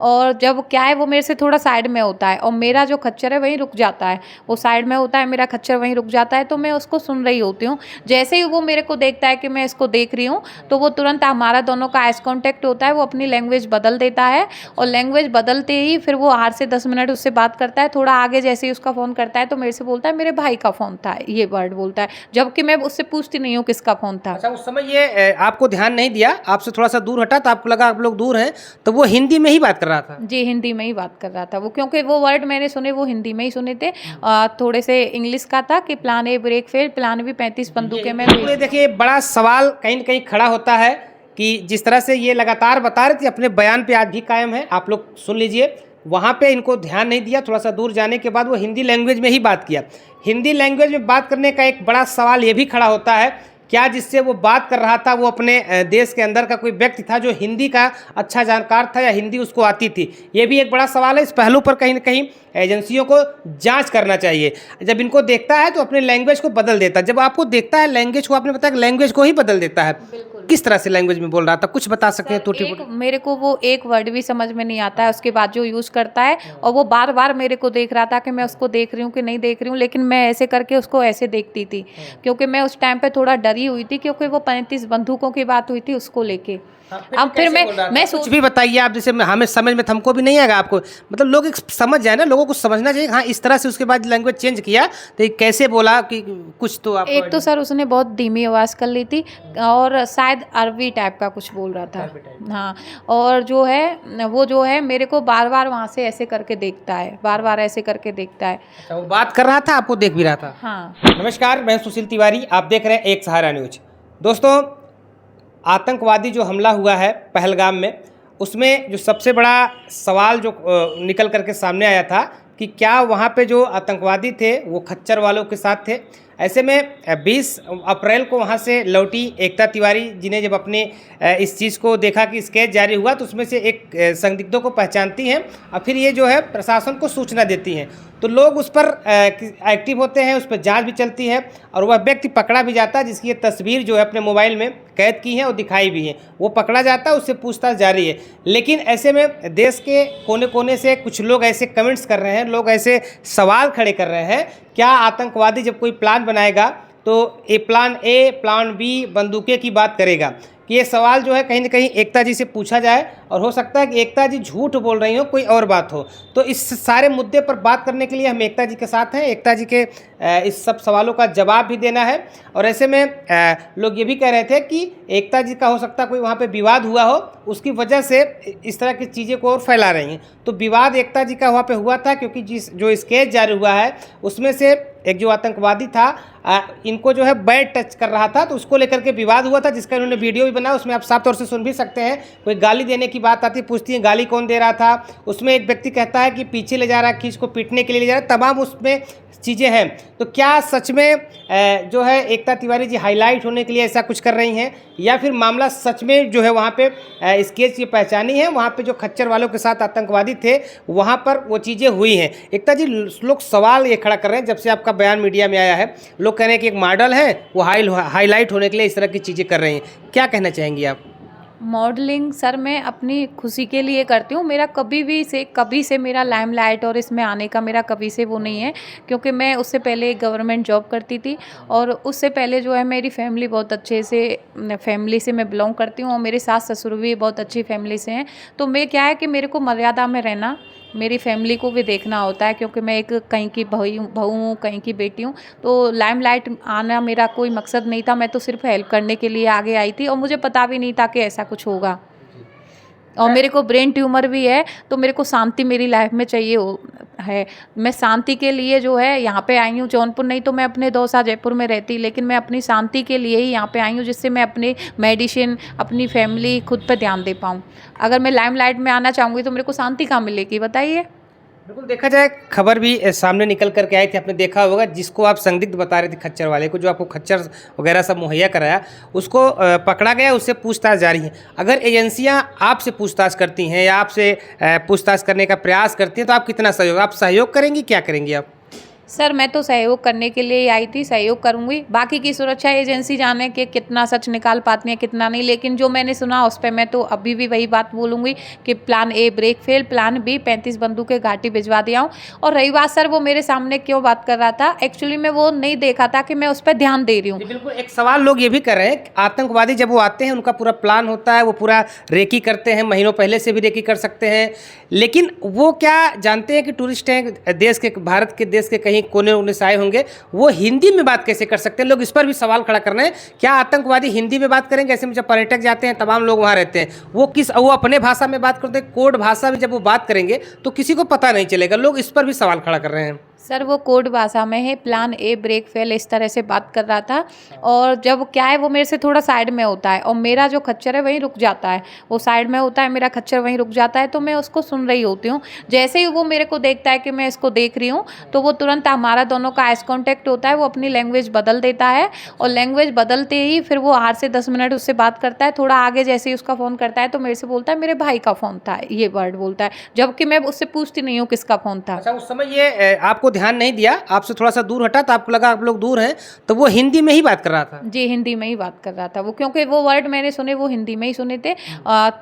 और जब क्या है वो मेरे से थोड़ा साइड में होता है और मेरा जो खच्चर है वहीं रुक जाता है, वो साइड में होता है, मेरा खच्चर वहीं रुक जाता है, तो मैं उसको सुन रही होती हूँ। जैसे ही वो मेरे को देखता है कि मैं इसको देख रही हूँ, तो वो तुरंत हमारा दोनों का आइस कॉन्टैक्ट होता है, वो अपनी लैंग्वेज बदल देता है और लैंग्वेज बदलते ही फिर वो 8 से 10 मिनट उससे बात करता है। थोड़ा आगे जैसे ही उसका फ़ोन करता है तो मेरे से बोलता है मेरे भाई का फ़ोन था, ये वर्ड बोलता है, जबकि मैं उससे पूछती नहीं हूँ किसका फ़ोन था। अच्छा, उस समय ये आपको ध्यान नहीं दिया, आपसे थोड़ा सा दूर हटा तो आपको लगा आप लोग दूर हैं, तो वो हिंदी में ही बात कर रहा था। जी, हिंदी में ही बात कर रहा था वो, क्योंकि वो वर्ड मैंने सुने वो हिंदी में ही सुने थे। थोड़े से इंग्लिश का था कि plan A break fail, plan B 35 बंदूकें में बिल्कुल, ये देखिए बड़ा सवाल कहीं न कहीं खड़ा होता है कि जिस तरह से ये लगातार बता रहे थे अपने बयान पे आज भी कायम है, आप लोग सुन लीजिए। वहाँ पे इनको ध्यान नहीं दिया, थोड़ा सा दूर जाने के बाद वो हिंदी लैंग्वेज में ही बात किया। हिंदी लैंग्वेज में बात करने का एक बड़ा सवाल ये भी खड़ा होता है, क्या जिससे वो बात कर रहा था वो अपने देश के अंदर का कोई व्यक्ति था जो हिंदी का अच्छा जानकार था या हिंदी उसको आती थी? ये भी एक बड़ा सवाल है। इस पहलू पर कहीं न कहीं एजेंसियों को जांच करना चाहिए। जब इनको देखता है तो अपने लैंग्वेज को बदल देता है, जब आपको देखता है लैंग्वेज को, आपने बताया कि लैंग्वेज को ही बदल देता है। बिल्कुल। किस तरह से लैंग्वेज में बोल रहा था, कुछ बता सकते हैं टूटी फूटी? मेरे को वो एक वर्ड भी समझ में नहीं आता है उसके बाद जो यूज़ करता है, और वो बार बार मेरे को देख रहा था कि मैं उसको देख रही हूँ कि नहीं देख रही हूँ, लेकिन मैं ऐसे करके उसको ऐसे देखती थी, क्योंकि मैं उस टाइम पे थोड़ा डरी हुई थी, क्योंकि वो 35 बंदूकों की बात हुई थी उसको लेके। अब फिर मैं कुछ भी बताइए आप, जैसे हमें समझ में हमको भी नहीं आएगा, आपको मतलब लोग एक समझ जाए ना, लोगों को समझना चाहिए। हाँ, इस तरह से उसके बाद लैंग्वेज चेंज किया तो ये कैसे बोला कि कुछ तो आप एक तो सर उसने बहुत धीमी आवाज़ कर ली थी और शायद अरबी टाइप का कुछ बोल रहा था। हाँ, और जो है वो जो है मेरे को बार बार वहाँ से ऐसे करके देखता है, बार बार ऐसे करके देखता है। अच्छा, वो बात कर रहा था, आपको देख भी रहा था? हाँ। नमस्कार, मैं सुशील तिवारी, आप देख रहे हैं एक सहारा न्यूज। दोस्तों, आतंकवादी जो हमला हुआ है पहलगाम में, उसमें जो सबसे बड़ा सवाल जो निकल करके सामने आया था कि क्या वहाँ पे जो आतंकवादी थे वो खच्चर वालों के साथ थे। ऐसे में 20 अप्रैल को वहाँ से लौटी एकता तिवारी जी ने जब अपने इस चीज़ को देखा कि स्केच जारी हुआ, तो उसमें से एक संदिग्धों को पहचानती हैं और फिर ये जो है प्रशासन को सूचना देती हैं। तो लोग उस पर एक्टिव होते हैं, उस पर जांच भी चलती है और वह व्यक्ति पकड़ा भी जाता है, जिसकी ये तस्वीर जो है अपने मोबाइल में कैद की है और दिखाई भी है। वो पकड़ा जाता है, उससे पूछताछ जारी है। लेकिन ऐसे में देश के कोने कोने से कुछ लोग ऐसे कमेंट्स कर रहे हैं, लोग ऐसे सवाल खड़े कर रहे हैं, क्या आतंकवादी जब कोई प्लान बनाएगा तो ये प्लान ए, प्लान बी, बंदूकें की बात करेगा? कि ये सवाल जो है कहीं ना कहीं एकता जी से पूछा जाए, और हो सकता है कि एकता जी झूठ बोल रही हो, कोई और बात हो। तो इस सारे मुद्दे पर बात करने के लिए हम एकता जी के साथ हैं। एकता जी के इस सब सवालों का जवाब भी देना है। और ऐसे में लोग ये भी कह रहे थे कि एकता जी का हो सकता है कोई वहाँ पे विवाद हुआ हो, उसकी वजह से इस तरह की चीज़ें को और फैला रही हैं। तो विवाद एकता जी का वहाँ पे हुआ था, क्योंकि जो स्केच जारी हुआ है उसमें से एक जो आतंकवादी था इनको जो है बैड टच कर रहा था, तो उसको लेकर के विवाद हुआ था, जिसका इन्होंने वीडियो भी बनाया। उसमें आप साफ तौर से सुन भी सकते हैं। कोई गाली देने की बात आती, पूछती है गाली कौन दे रहा था। उसमें एक व्यक्ति कहता है कि पीछे ले जा रहा है, खींच को पीटने के लिए ले जा रहा है, तमाम उसमें चीज़ें हैं। तो क्या सच में जो है एकता तिवारी जी हाईलाइट होने के लिए ऐसा कुछ कर रही हैं, या फिर मामला सच में जो है वहाँ पे स्केच ये पहचानी है, वहाँ पे जो खच्चर वालों के साथ आतंकवादी थे वहाँ पर वो चीज़ें हुई हैं? एकता जी, लोग सवाल ये खड़ा कर रहे हैं जब से आपका बयान मीडिया में आया है, लोग कह रहे हैं कि एक मॉडल है वो हाईलाइट होने के लिए इस तरह की चीज़ें कर रहे हैं, क्या कहना चाहेंगी आप? मॉडलिंग सर मैं अपनी खुशी के लिए करती हूँ। मेरा कभी से मेरा लाइमलाइट और इसमें आने का मेरा कभी से वो नहीं है, क्योंकि मैं उससे पहले गवर्नमेंट जॉब करती थी और उससे पहले जो है मेरी फैमिली बहुत अच्छे से फैमिली से मैं बिलोंग करती हूँ और मेरे सास ससुर भी बहुत अच्छी फैमिली से हैं। तो मैं क्या है कि मेरे को मर्यादा में रहना, मेरी फैमिली को भी देखना होता है, क्योंकि मैं एक कहीं की बहू हूँ, कहीं की बेटी हूँ। तो लाइमलाइट आना मेरा कोई मकसद नहीं था, मैं तो सिर्फ हेल्प करने के लिए आगे आई थी और मुझे पता भी नहीं था कि ऐसा कुछ होगा। और मेरे को ब्रेन ट्यूमर भी है, तो मेरे को शांति मेरी लाइफ में चाहिए है। मैं शांति के लिए जो है यहाँ पे आई हूँ जौनपुर, नहीं तो मैं अपने दौसा जयपुर में रहती, लेकिन मैं अपनी शांति के लिए ही यहाँ पे आई हूँ, जिससे मैं अपने मेडिसिन, अपनी फैमिली, खुद पे ध्यान दे पाऊँ। अगर मैं लाइमलाइट में आना चाहूँगी तो मेरे को शांति कहाँ मिलेगी बताइए? बिल्कुल, देखा जाए खबर भी सामने निकल करके आई थी, आपने देखा होगा, जिसको आप संदिग्ध बता रहे थे खच्चर वाले को, जो आपको खच्चर वगैरह सब मुहैया कराया, उसको पकड़ा गया, उससे पूछताछ जारी है। अगर एजेंसियां आपसे पूछताछ करती हैं या आपसे पूछताछ करने का प्रयास करती हैं तो आप कितना सहयोग करेंगी, क्या करेंगी आप? सर मैं तो सहयोग करने के लिए ही आई थी, सहयोग करूंगी। बाकी की सुरक्षा एजेंसी जाने कि कितना सच निकाल पाती हैं कितना नहीं, लेकिन जो मैंने सुना उस पर मैं तो अभी भी वही बात बोलूंगी कि plan A break fail, plan B 35 बंदूकें घाटी भिजवा दिया हूँ। और रही बात सर वो मेरे सामने क्यों बात कर रहा था, एक्चुअली मैं वो नहीं देखा था कि मैं उस पर ध्यान दे रही हूँ। जी, बिल्कुल। एक सवाल लोग ये भी कर रहे हैं, आतंकवादी जब वो आते हैं उनका पूरा प्लान होता है, वो पूरा रेकी करते हैं, महीनों पहले से भी रेकी कर सकते हैं, लेकिन वो क्या जानते हैं कि टूरिस्ट हैं देश के, भारत के देश के कहीं कोने कोने से आए होंगे, वो हिंदी में बात कैसे कर सकते हैं? लोग इस पर भी सवाल खड़ा कर रहे हैं, क्या आतंकवादी हिंदी में बात करेंगे? ऐसे में जब पर्यटक जाते हैं, तमाम लोग वहाँ रहते हैं, वो अपने भाषा में बात करते हैं, कोड भाषा में जब वो बात करेंगे तो किसी को पता नहीं चलेगा। लोग इस पर भी सवाल खड़ा कर रहे हैं। सर वो कोड भाषा में है, प्लान ए ब्रेक फेल इस तरह से बात कर रहा था। और जब क्या है वो मेरे से थोड़ा साइड में होता है और मेरा जो खच्चर है वहीं रुक जाता है, वो साइड में होता है, मेरा खच्चर वहीं रुक जाता है, तो मैं उसको सुन रही होती हूँ। जैसे ही वो मेरे को देखता है कि मैं इसको देख रही हूँ तो वो तुरंत, हमारा दोनों का आइस कॉन्टैक्ट होता है, वो अपनी लैंग्वेज बदल देता है और लैंग्वेज बदलते ही फिर वो 8 से 10 मिनट उससे बात करता है। थोड़ा आगे जैसे ही उसका फ़ोन करता है तो मेरे से बोलता है मेरे भाई का फ़ोन था, ये वर्ड बोलता है, जबकि मैं उससे पूछती नहीं हूँ किसका फ़ोन था। अच्छा, उस समय ये आपको ध्यान नहीं दिया, आपसे थोड़ा सा दूर हटा तो आपको लगा आप लोग दूर हैं, तो वो हिंदी में ही बात कर रहा था? जी हिंदी में ही बात कर रहा था वो, क्योंकि वो वर्ड मैंने सुने वो हिंदी में ही सुने थे।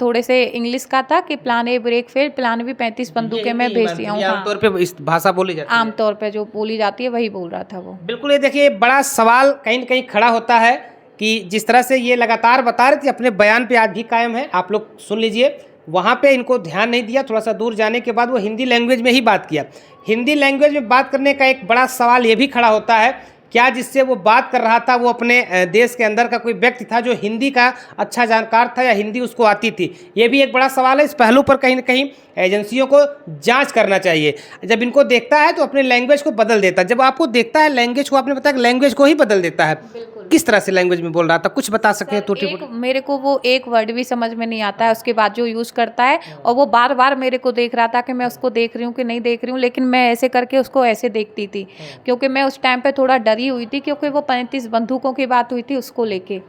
थोड़े से इंग्लिश का था कि plan A break fail, plan B 35 बंदूकें मैं भेज दिया हूँ। आमतौर पे इस भाषा बोली जाती है। आमतौर पे जो बोली जाती है वही बोल रहा था वो। बिल्कुल। ये देखिए, बड़ा सवाल कहीं न कहीं खड़ा होता है कि जिस तरह से ये लगातार बता रहे थे, अपने बयान पे आज भी कायम है, आप लोग सुन लीजिए। वहाँ पे इनको ध्यान नहीं दिया, थोड़ा सा दूर जाने के बाद वो हिंदी लैंग्वेज में ही बात किया। हिंदी लैंग्वेज में बात करने का एक बड़ा सवाल ये भी खड़ा होता है, क्या जिससे वो बात कर रहा था वो अपने देश के अंदर का कोई व्यक्ति था जो हिंदी का अच्छा जानकार था या हिंदी उसको आती थी? ये भी एक बड़ा सवाल है। इस पहलू पर कहीं न कहीं एजेंसियों को जांच करना चाहिए। जब इनको देखता है तो अपने लैंग्वेज को बदल देता है। जब आपको देखता है लैंग्वेज को, आपने बताया कि लैंग्वेज को ही बदल देता है। किस तरह से लैंग्वेज में बोल रहा था, कुछ बता सकते हैं? तो मेरे को वो एक वर्ड भी समझ में नहीं आता है उसके बाद जो यूज़ करता है, और वो बार बार मेरे को देख रहा था कि मैं उसको देख रही हूँ कि नहीं देख रही हूँ, लेकिन मैं ऐसे करके उसको ऐसे देखती थी, क्योंकि मैं उस टाइम पे थोड़ा डरी हुई थी, क्योंकि वो 35 बंदूकों की बात हुई थी उसको लेके।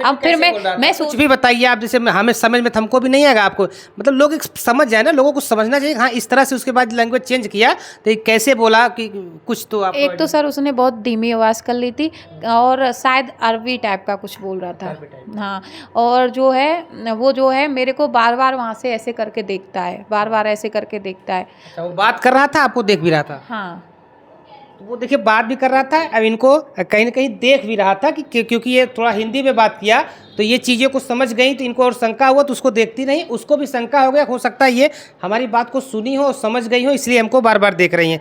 अब फिर मैं कुछ भी बताइए आप, जैसे हमें समझ में, हमको भी नहीं आएगा, आपको मतलब लोग एक समझ जाए ना, लोगों को समझना चाहिए। हाँ, इस तरह से उसके बाद लैंग्वेज चेंज किया तो ये कैसे बोला कि कुछ तो आप? एक तो सर उसने बहुत धीमी आवाज़ कर ली थी और शायद अरबी टाइप का कुछ बोल रहा था। हाँ, और जो है वो जो है मेरे को बार बार वहाँ से ऐसे करके देखता है, बार बार ऐसे करके देखता है। अच्छा, वो बात कर रहा था, आपको देख भी रहा था? हाँ, तो वो देखिए बात भी कर रहा था, अब इनको कहीं ना कहीं देख भी रहा था कि क्योंकि ये थोड़ा हिंदी में बात किया तो ये चीज़ें को समझ गई, तो इनको और शंका हुआ तो उसको देखती नहीं, उसको भी शंका हो गया, हो सकता है ये हमारी बात को सुनी हो, समझ गई हो, इसलिए हमको बार बार देख रही हैं।